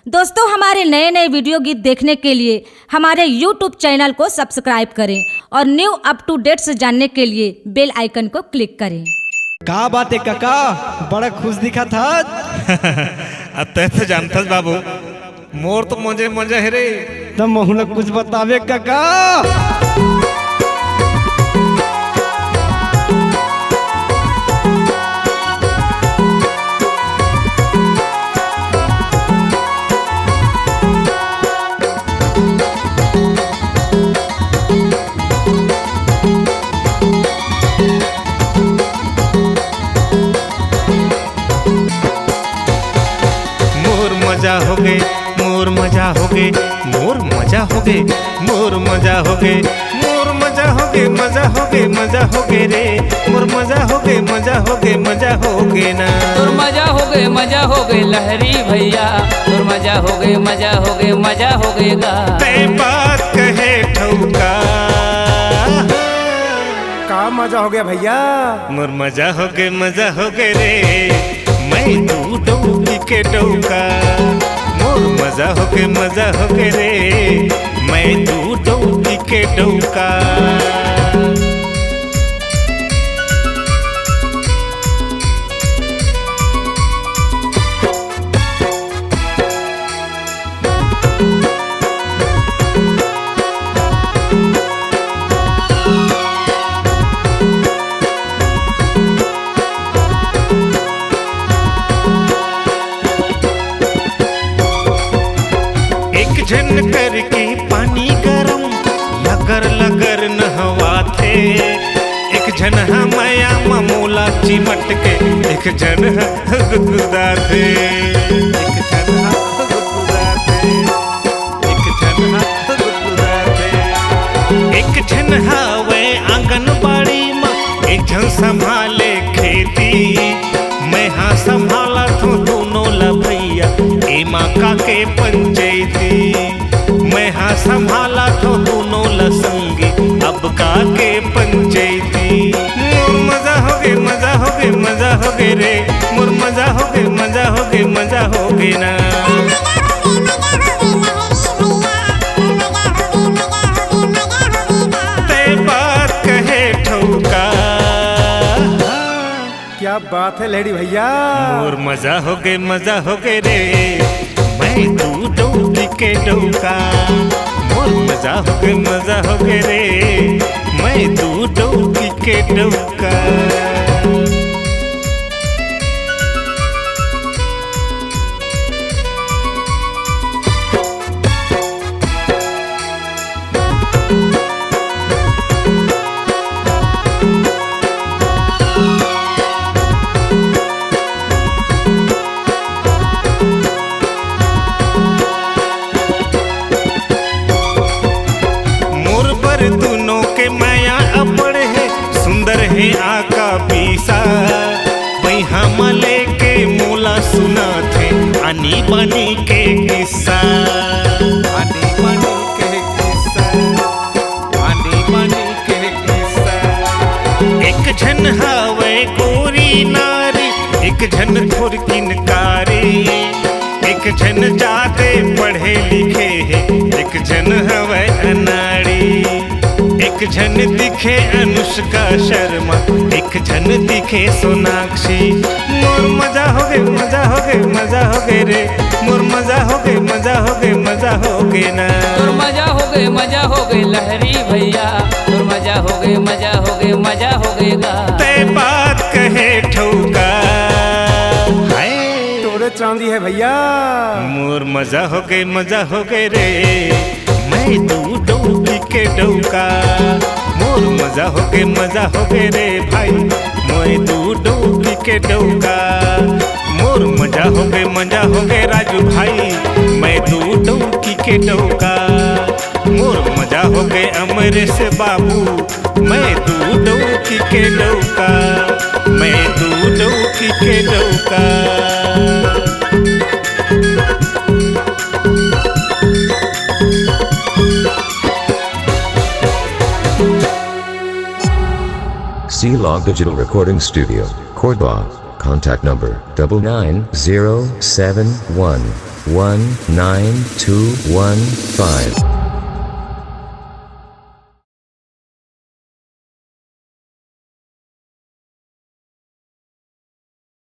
दोस्तों, हमारे नए नए वीडियो गीत देखने के लिए हमारे YouTube चैनल को सब्सक्राइब करें और न्यू अप टू डेट्स जानने के लिए बेल आइकन को क्लिक करें। का बात है काका, बड़ा खुश दिखा था। अतः तो जानता बाबू, मोर तो मजे मजे है रे। तब मोहन कुछ बतावे काका। मजा हो गए, मोर मजा हो गए, मोर मजा हो गए, मोर मजा हो गए, मोर मजा हो गए, मजा हो गए, मजा हो गए रे। मोर मजा हो गए, मजा हो गए, मजा हो गए ना। तोर मजा हो गए, मजा हो गए लहरी भैया। तोर मजा हो गए, मजा हो गए, मजा हो गए गा। ते बात कहे ठौका, का मजा हो गया भैया। मोर मजा हो गए, मजा हो गए रे। मैं तू डौकी के डौका, मोर मजा हो गए, मजा हो गए रे। मैं तू डौकी के डौका। झन करके पानी गरम लगर लगर नहवा थे। एक झन माया ममोला चिमट के, एक झन गुदगुदा थे। एक झन गुदगुदा थे, एक झन गुदगुदा थे। एक झन हावे आंगनबाड़ी में, एक झन संभाले खेती। मैं हाँ संभाला तो दोनों ला भैया, ए माँ का के पंचायती। मैं हाँ संभाला तो दोनों लसंगी, अब का के पंचायती। मोर मजा हो गए, मजा हो गए, मजा हो गए रे। मोर मजा हो गए, मजा हो गए, मजा हो गए ना। ते बात कहे ठौका, क्या बात है लेडी भैया। मोर मजा हो गए, मजा हो गए रे। मैं तू डौकी के डौका, मोर मजा हो गए, मजा हो गए रे। मैं तू डौकी के डौका। दोनों के माया अपड़ है, सुंदर है आका पीसा। बैहा मले के मोला सुना थे, आनी बानी के किस्सा। आनी बानी के किस्सा, आनी बानी के किस्सा। एक झन हावे गोरी नारी, एक झन थुरकिन कारी। एक झन जाते पढ़े लिखे है, एक झन हवे अनाड़ी। एक झन दिखे अनुष्का शर्मा, एक झन दिखे सोनाक्षी। मोर मजा हो गए, मजा हो गए, मजा हो गए रे। मोर मजा हो गए, मजा हो गए, मजा हो गए ना। तोर मजा हो गए, मजा हो गए लहरी भैया। तोर मजा हो गए, मजा हो गए, मजा हो गए गा। ते बात कहे ठौका, चांदी है भैया। मोर मजा हो गए, मजा हो गए रे। मैं तू डौकी के डौका, मोर मजा हो गए, मजा हो गए रे भाई। मैं तू डौकी के डौका, मोर मजा हो गए, मजा हो गए राजू भाई। मैं तू डौकी के डौका, मोर मजा हो गए अमरेश बाबू। मैं तू डौकी के डौका, मैं तू डौकी के डौका। C-Log Digital Recording Studio, Cordoba. Contact number 99071 192115.